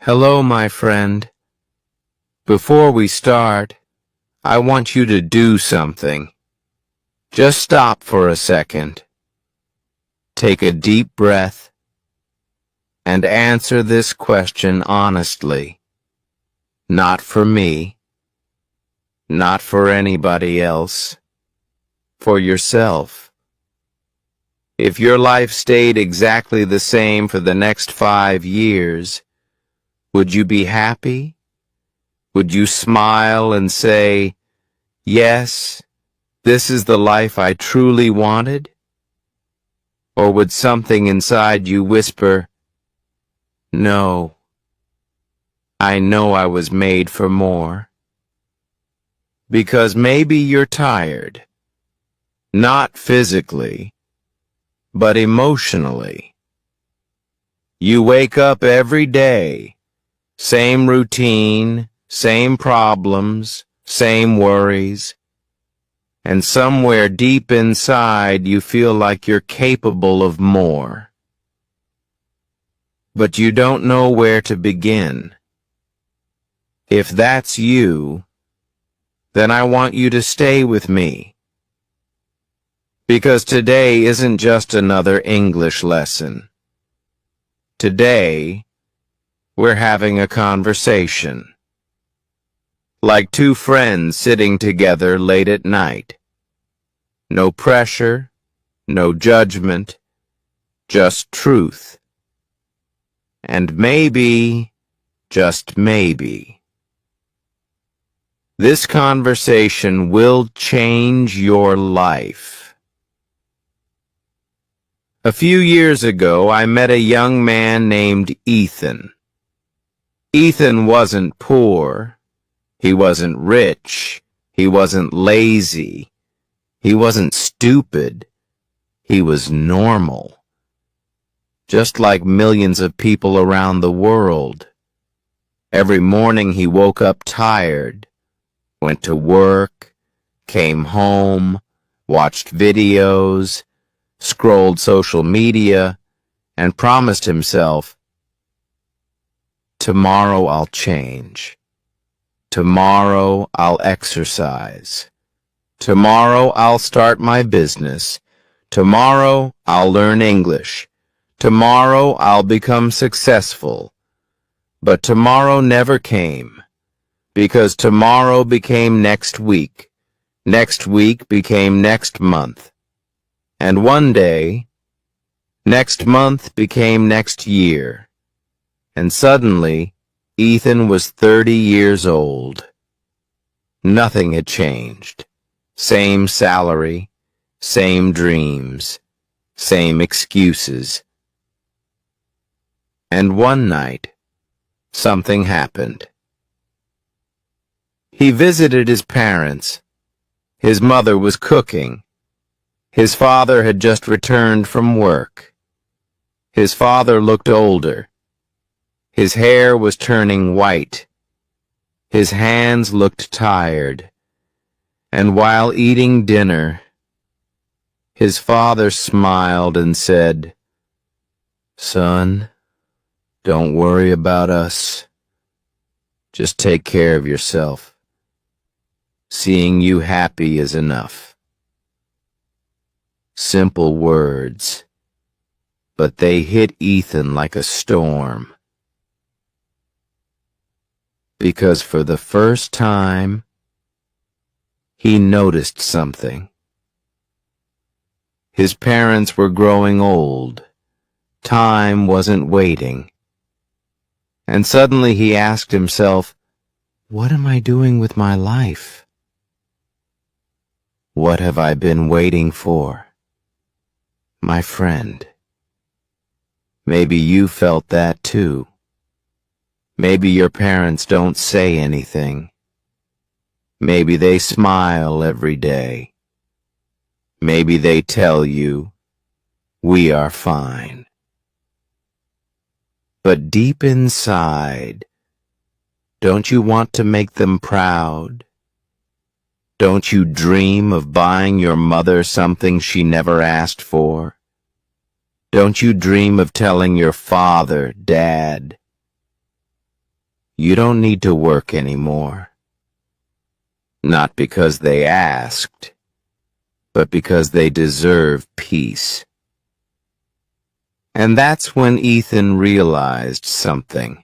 Hello, my friend. Before we start, I want you to do something. Just stop for a second. Take a deep breath and answer this question honestly. Not for me, not for anybody else, for yourself. If your life stayed exactly the same for the next 5 years, would you be happy? Would you smile and say, "Yes, this is the life I truly wanted"? Or would something inside you whisper, "No, I know I was made for more"? Because maybe you're tired, not physically, but emotionally. You wake up every day, same routine, same problems, same worries, and somewhere deep inside you feel like you're capable of more. But you don't know where to begin. If that's you, then I want you to stay with me. Because today isn't just another English lesson. Today, we're having a conversation. Like two friends sitting together late at night. No pressure, no judgment, just truth. And maybe, just maybe, this conversation will change your life. A few years ago, I met a young man named Ethan. Ethan wasn't poor. He wasn't rich. He wasn't lazy. He wasn't stupid. He was normal. Just like millions of people around the world. Every morning he woke up tired, went to work, came home, watched videos, scrolled social media, and promised himself, "Tomorrow I'll change. Tomorrow I'll exercise. Tomorrow I'll start my business. Tomorrow I'll learn English. Tomorrow I'll become successful." But tomorrow never came, because tomorrow became next week. Next week became next month. And one day, next month became next year. And suddenly, Ethan was 30 years old. Nothing had changed. Same salary, same dreams, same excuses. And one night, something happened. He visited his parents. His mother was cooking. His father had just returned from work. His father looked older. His hair was turning white. His hands looked tired. And while eating dinner, his father smiled and said, "Son, don't worry about us. Just take care of yourself. Seeing you happy is enough." Simple words, but they hit Ethan like a storm. Because for the first time, he noticed something. His parents were growing old. Time wasn't waiting. And suddenly he asked himself, "What am I doing with my life? What have I been waiting for?" My friend, maybe you felt that too. Maybe your parents don't say anything. Maybe they smile every day. Maybe they tell you, "We are fine." But deep inside, don't you want to make them proud? Don't you dream of buying your mother something she never asked for? Don't you dream of telling your father, "Dad, You don't need to work anymore. Not because they asked, but because they deserve peace. And that's when Ethan realized something.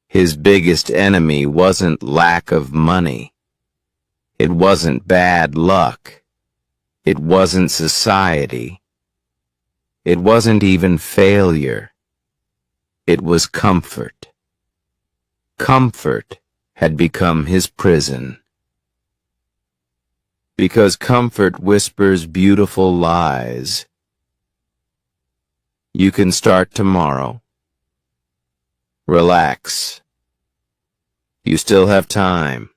His biggest enemy wasn't lack of money. It wasn't bad luck. It wasn't society. It wasn't even failure. It was comfort. Comfort had become his prison. Because comfort whispers beautiful lies. You can start tomorrow. Relax. You still have time.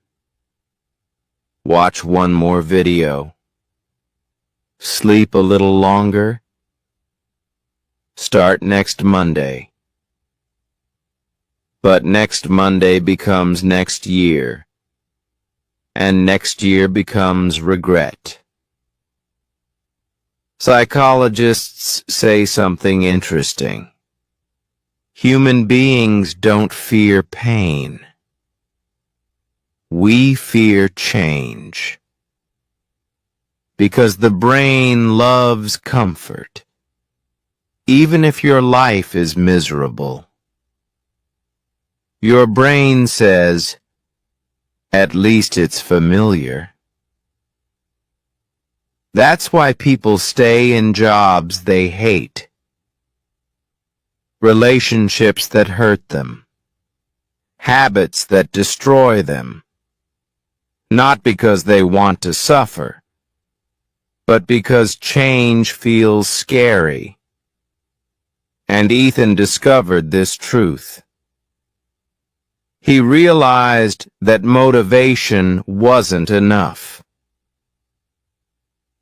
Watch one more video. Sleep a little longer. Start next Monday. But next Monday becomes next year. And next year becomes regret. Psychologists say something interesting. Human beings don't fear pain. We fear change. Because the brain loves comfort, even if your life is miserable. Your brain says, at least it's familiar. That's why people stay in jobs they hate, relationships that hurt them, habits that destroy them, not because they want to suffer, but because change feels scary. And Ethan discovered this truth. He realized that motivation wasn't enough.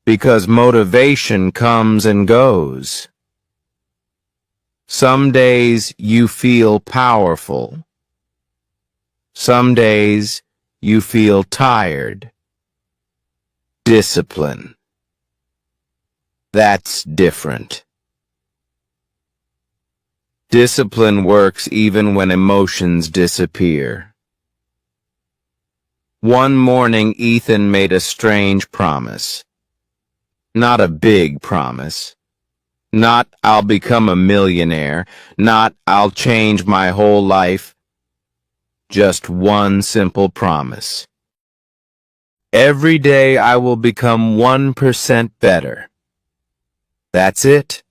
Because motivation comes and goes. Some days you feel powerful. Some days you feel tired. Discipline. That's different. Discipline works even when emotions disappear. One morning, Ethan made a strange promise. Not a big promise. Not, I'll become a millionaire. Not, I'll change my whole life. Just one simple promise. Every day I will become 1% better. That's it.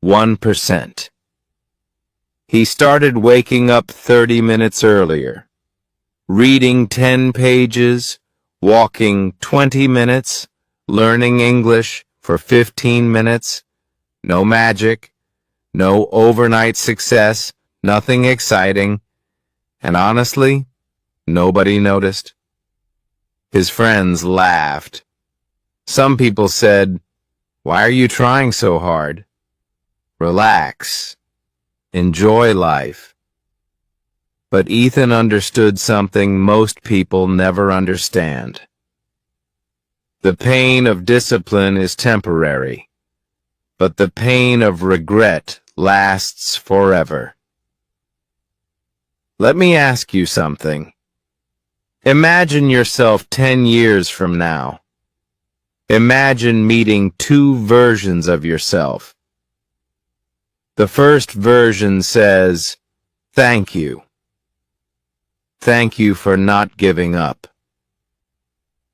1%. He started waking up 30 minutes earlier, reading 10 pages, walking 20 minutes, learning English for 15 minutes. No magic, no overnight success, nothing exciting, and honestly, nobody noticed. His friends laughed. Some people said, "Why are you trying so hard? Relax. Enjoy life." But Ethan understood something most people never understand. The pain of discipline is temporary, but the pain of regret lasts forever. Let me ask you something. Imagine yourself 10 years from now. Imagine meeting two versions of yourself. The first version says, "Thank you. Thank you for not giving up.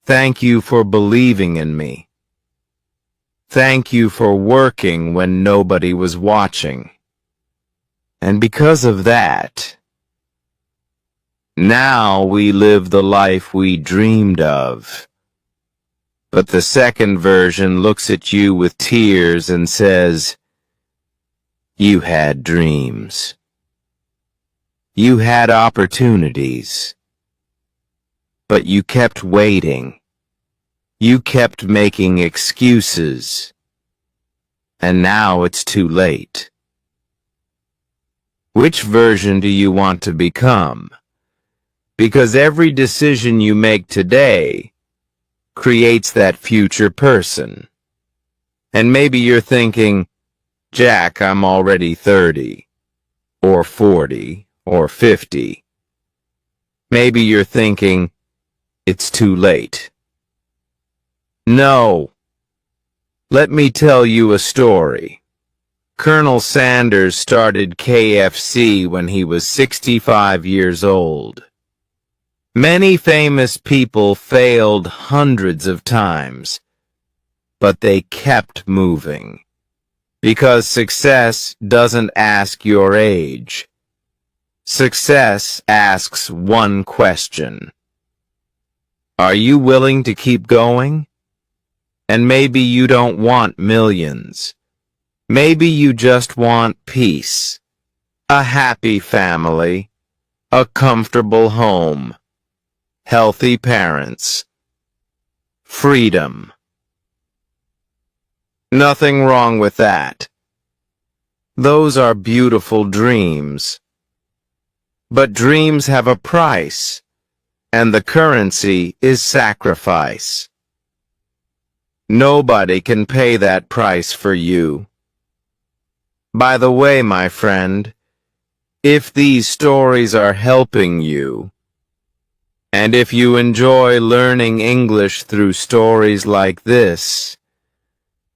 Thank you for believing in me. Thank you for working when nobody was watching. And because of that, now we live the life we dreamed of." But the second version looks at you with tears and says, "You had dreams. You had opportunities. But you kept waiting. You kept making excuses. And now it's too late." Which version do you want to become? Because every decision you make today creates that future person. And maybe you're thinking, "Jack, I'm already 30, or 40, or 50. Maybe you're thinking, it's too late. No. Let me tell you a story. Colonel Sanders started KFC when he was 65 years old. Many famous people failed hundreds of times, but they kept moving. Because success doesn't ask your age. Success asks one question. Are you willing to keep going? And maybe you don't want millions. Maybe you just want peace, a happy family, a comfortable home, healthy parents, freedom. Nothing wrong with that. Those are beautiful dreams. But dreams have a price, and the currency is sacrifice. Nobody can pay that price for you. By the way, my friend, if these stories are helping you, and if you enjoy learning English through stories like this,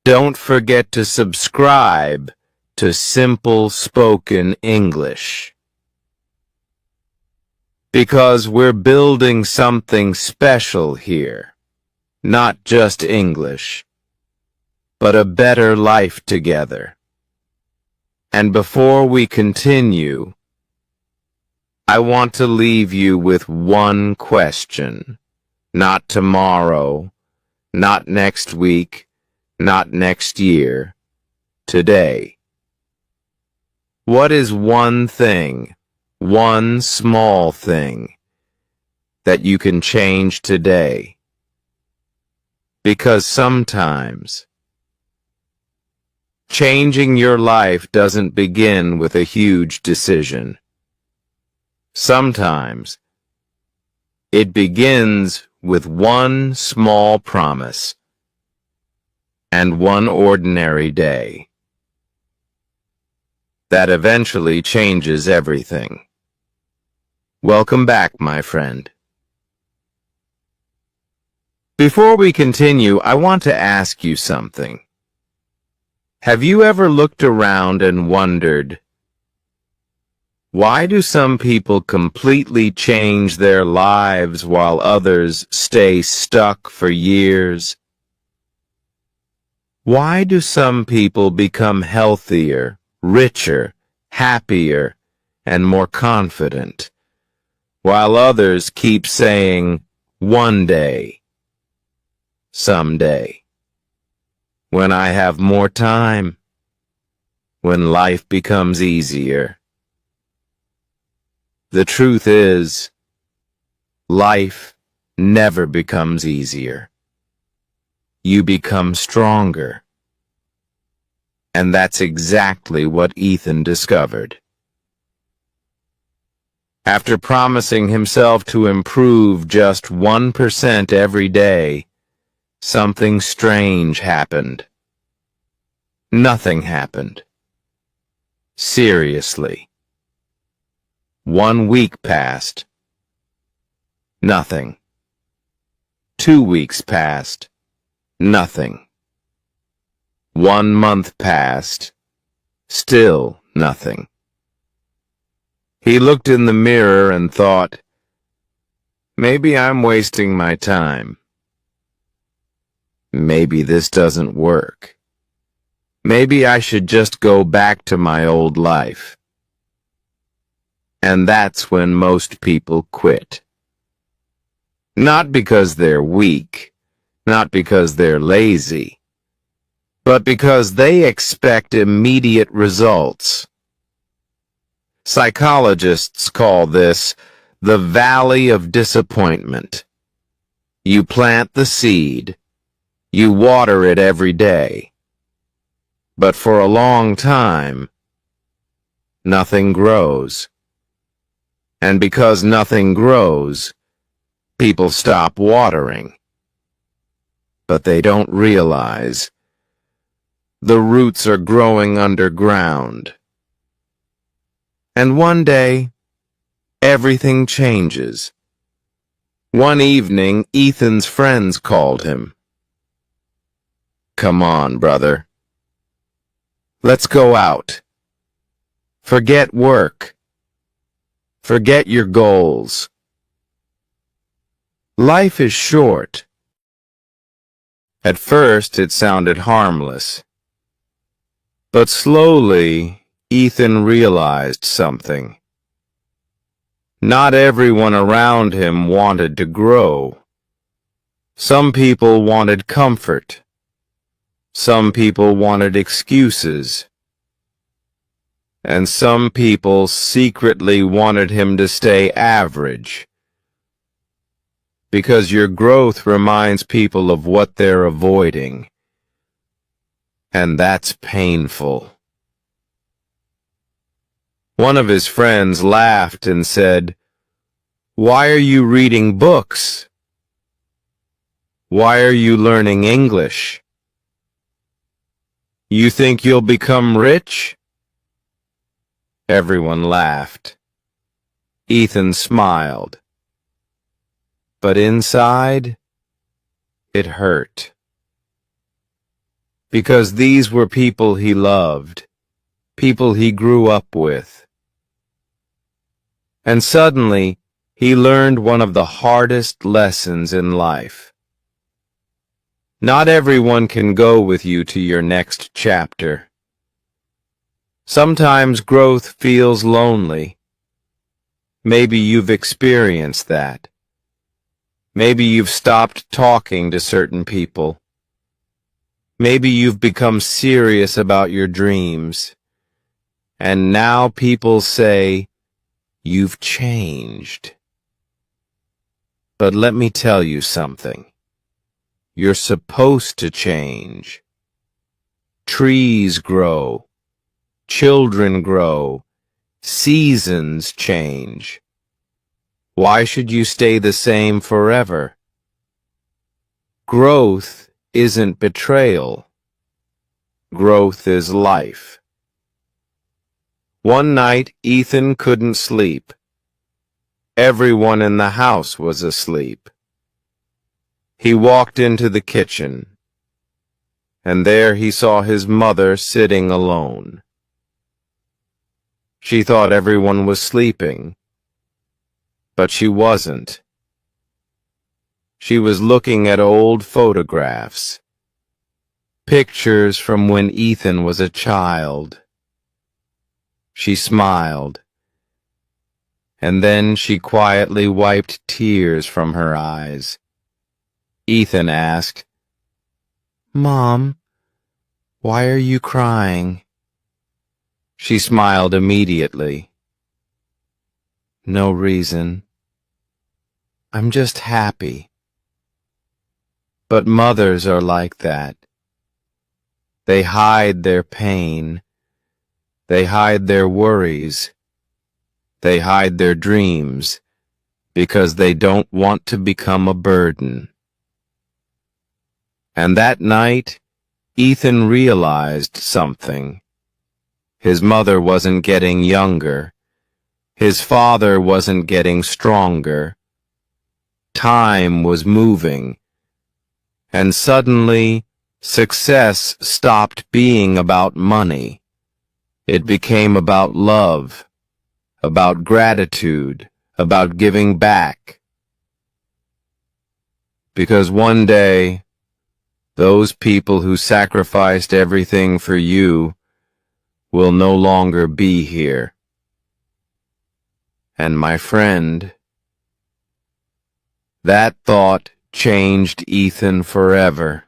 don't forget to subscribe to Simple Spoken English. Because we're building something special here. Not just English, but a better life together. And before we continue, I want to leave you with one question. Not tomorrow, not next week, not next year. Today. What is one thing, one small thing, that you can change today? Because sometimes, changing your life doesn't begin with a huge decision. Sometimes, it begins with one small promise and one ordinary day that eventually changes everything. Welcome back, my friend. Before we continue, I want to ask you something. Have you ever looked around and wondered, why do some people completely change their lives while others stay stuck for years? Why do some people become healthier, richer, happier, and more confident, while others keep saying, one day, someday, when I have more time, when life becomes easier? The truth is, life never becomes easier. You become stronger. And that's exactly what Ethan discovered. After promising himself to improve just 1% every day, something strange happened. Nothing happened. Seriously. 1 week passed. Nothing. 2 weeks passed. Nothing. 1 month passed. Still nothing. He looked in the mirror and thought, maybe I'm wasting my time. Maybe this doesn't work. Maybe I should just go back to my old life. And that's when most people quit. Not because they're weak, not because they're lazy, but because they expect immediate results. Psychologists call this the valley of disappointment. You plant the seed, you water it every day, but for a long time, nothing grows. And because nothing grows, people stop watering. But they don't realize the roots are growing underground. And one day, everything changes. One evening, Ethan's friends called him. "Come on, brother. Let's go out. Forget work. Forget your goals. Life is short." At first, it sounded harmless. But slowly, Ethan realized something. Not everyone around him wanted to grow. Some people wanted comfort. Some people wanted excuses. And some people secretly wanted him to stay average. Because your growth reminds people of what they're avoiding. And that's painful. One of his friends laughed and said, "Why are you reading books? Why are you learning English? You think you'll become rich?" Everyone laughed. Ethan smiled. But inside, it hurt. Because these were people he loved, people he grew up with. And suddenly, he learned one of the hardest lessons in life. Not everyone can go with you to your next chapter. Sometimes growth feels lonely. Maybe you've experienced that. Maybe you've stopped talking to certain people. Maybe you've become serious about your dreams. And now people say, "You've changed." But let me tell you something. You're supposed to change. Trees grow. Children grow. Seasons change. Why should you stay the same forever? Growth isn't betrayal. Growth is life. One night, Ethan couldn't sleep. Everyone in the house was asleep. He walked into the kitchen, and there he saw his mother sitting alone. She thought everyone was sleeping, but she wasn't. She was looking at old photographs, pictures from when Ethan was a child. She smiled, and then she quietly wiped tears from her eyes. Ethan asked, "Mom, why are you crying?" She smiled immediately. "No reason. I'm just happy." But mothers are like that. They hide their pain. They hide their worries. They hide their dreams because they don't want to become a burden. And that night, Ethan realized something. His mother wasn't getting younger. His father wasn't getting stronger. Time was moving. And suddenly, success stopped being about money. It became about love, about gratitude, about giving back. Because one day, those people who sacrificed everything for you will no longer be here. And my friend, that thought changed Ethan forever.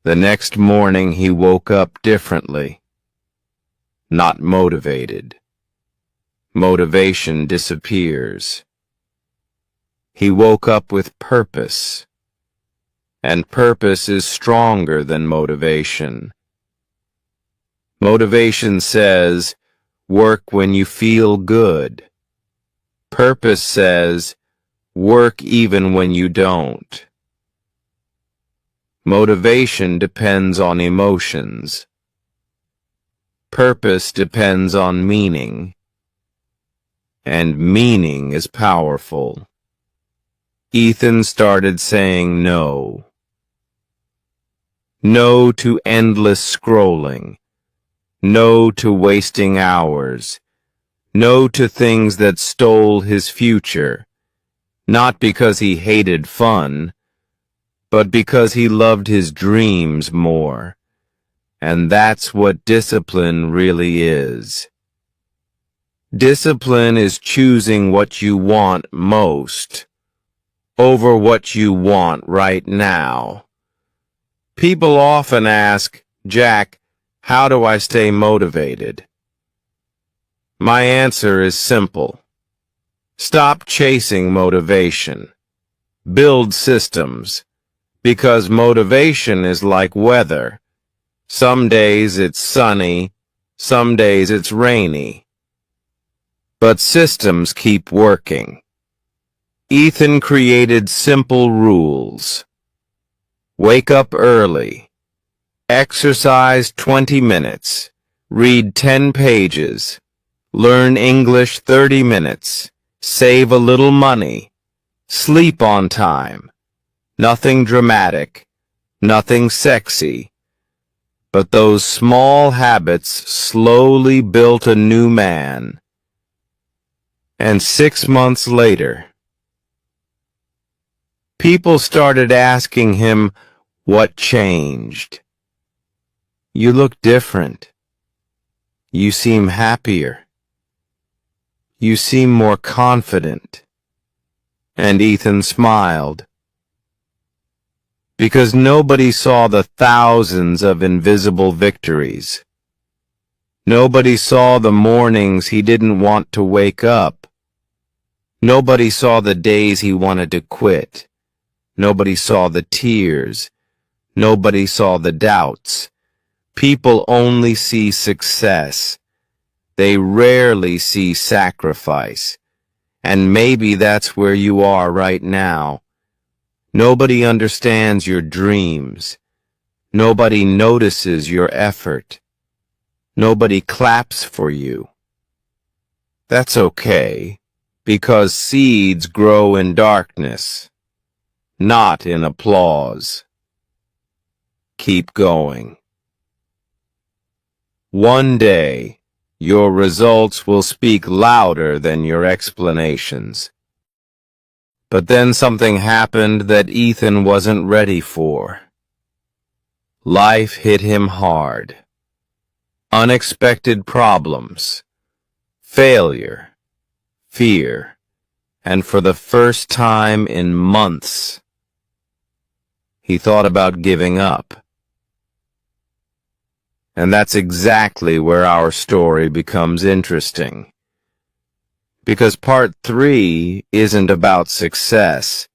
The next morning he woke up differently, not motivated. Motivation disappears. He woke up with purpose, and purpose is stronger than motivation. Motivation says, work when you feel good. Purpose says, work even when you don't. Motivation depends on emotions. Purpose depends on meaning. And meaning is powerful. Ethan started saying no. No to endless scrolling. No to wasting hours. No to things that stole his future. Not because he hated fun, but because he loved his dreams more. And that's what discipline really is. Discipline is choosing what you want most over what you want right now. People often ask, Jack, how do I stay motivated? My answer is simple. Stop chasing motivation. Build systems. Because motivation is like weather. Some days it's sunny, some days it's rainy. But systems keep working. Ethan created simple rules. Wake up early. Exercise 20 minutes. Read 10 pages. Learn English 30 minutes. Save a little money. Sleep on time. Nothing dramatic. Nothing sexy. But those small habits slowly built a new man. And 6 months later, people started asking him what changed. You look different. You seem happier. You seem more confident. And Ethan smiled. Because nobody saw the thousands of invisible victories. Nobody saw the mornings he didn't want to wake up. Nobody saw the days he wanted to quit. Nobody saw the tears. Nobody saw the doubts. People only see success. They rarely see sacrifice. And maybe that's where you are right now. Nobody understands your dreams. Nobody notices your effort. Nobody claps for you. That's okay, because seeds grow in darkness, not in applause. Keep going. One day, your results will speak louder than your explanations. But then something happened that Ethan wasn't ready for. Life hit him hard. Unexpected problems, failure, fear, and for the first time in months, he thought about giving up. And that's exactly where our story becomes interesting. Because part 3 isn't about success.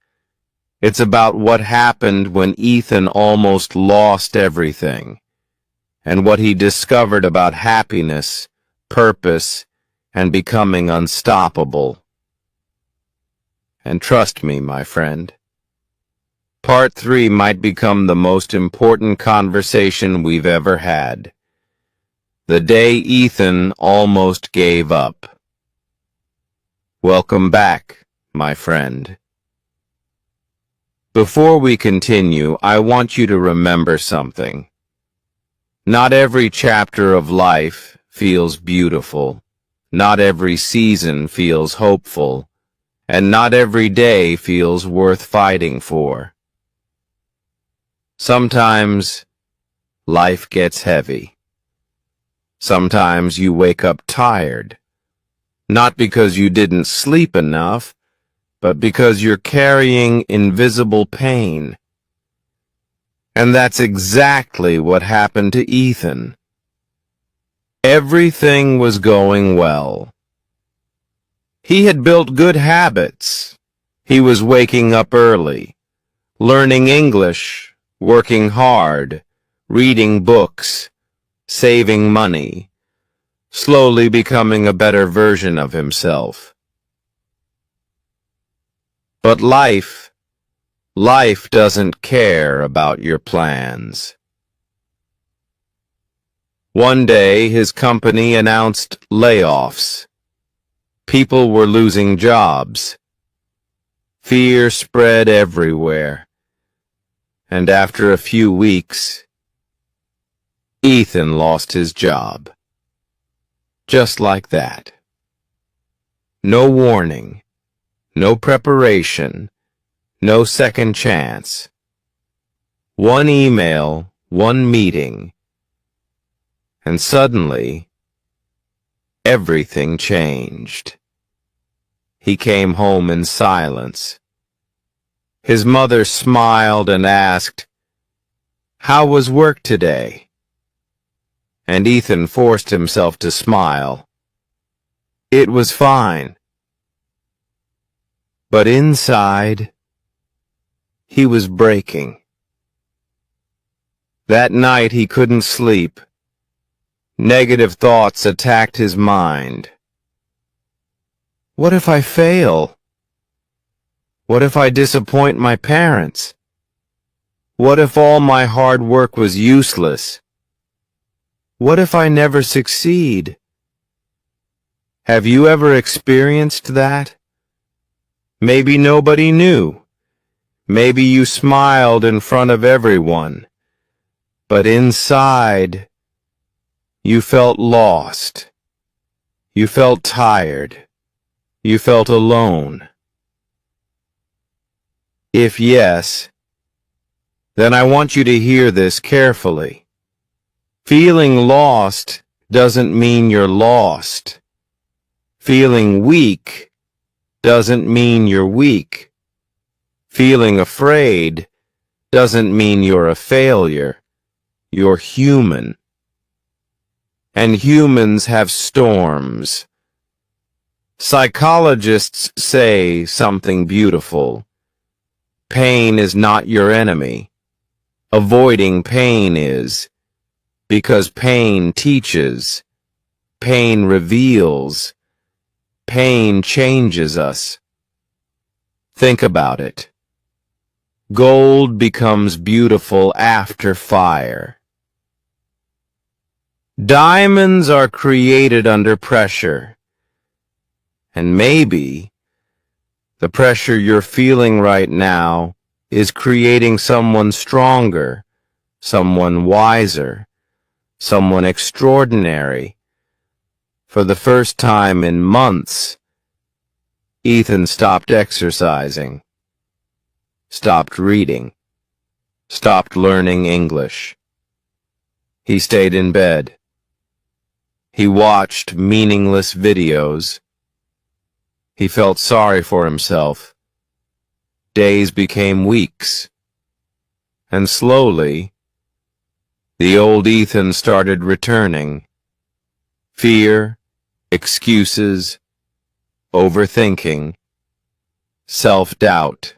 It's about what happened when Ethan almost lost everything, and what he discovered about happiness, purpose, and becoming unstoppable. And trust me, my friend, Part 3 might become the most important conversation we've ever had. The day Ethan almost gave up. Welcome back, my friend. Before we continue, I want you to remember something. Not every chapter of life feels beautiful. Not every season feels hopeful. And not every day feels worth fighting for. Sometimes life gets heavy. Sometimes you wake up tired, not because you didn't sleep enough, but because you're carrying invisible pain. And that's exactly what happened to Ethan. Everything was going well. He had built good habits. He was waking up early, learning English, working hard, reading books, saving money, slowly becoming a better version of himself. But life doesn't care about your plans. One day, his company announced layoffs. People were losing jobs. Fear spread everywhere, and after a few weeks, Ethan lost his job. Just like that. No warning, no preparation, no second chance. One email, one meeting, and suddenly, everything changed. He came home in silence. His mother smiled and asked, "How was work today?" And Ethan forced himself to smile. It was fine. But inside, he was breaking. That night he couldn't sleep. Negative thoughts attacked his mind. What if I fail? What if I disappoint my parents? What if all my hard work was useless? What if I never succeed? Have you ever experienced that? Maybe nobody knew. Maybe you smiled in front of everyone. But inside, you felt lost. You felt tired. You felt alone. If yes, then I want you to hear this carefully. Feeling lost doesn't mean you're lost. Feeling weak doesn't mean you're weak. Feeling afraid doesn't mean you're a failure. You're human. And humans have storms. Psychologists say something beautiful. Pain is not your enemy. Avoiding pain is. Because pain teaches. Pain reveals. Pain changes us. Think about it. Gold becomes beautiful after fire. Diamonds are created under pressure. And maybe the pressure you're feeling right now is creating someone stronger, someone wiser, someone extraordinary. For the first time in months, Ethan stopped exercising, stopped reading, stopped learning English. He stayed in bed. He watched meaningless videos. He felt sorry for himself. Days became weeks. And slowly, the old Ethan started returning. Fear, excuses, overthinking, self-doubt.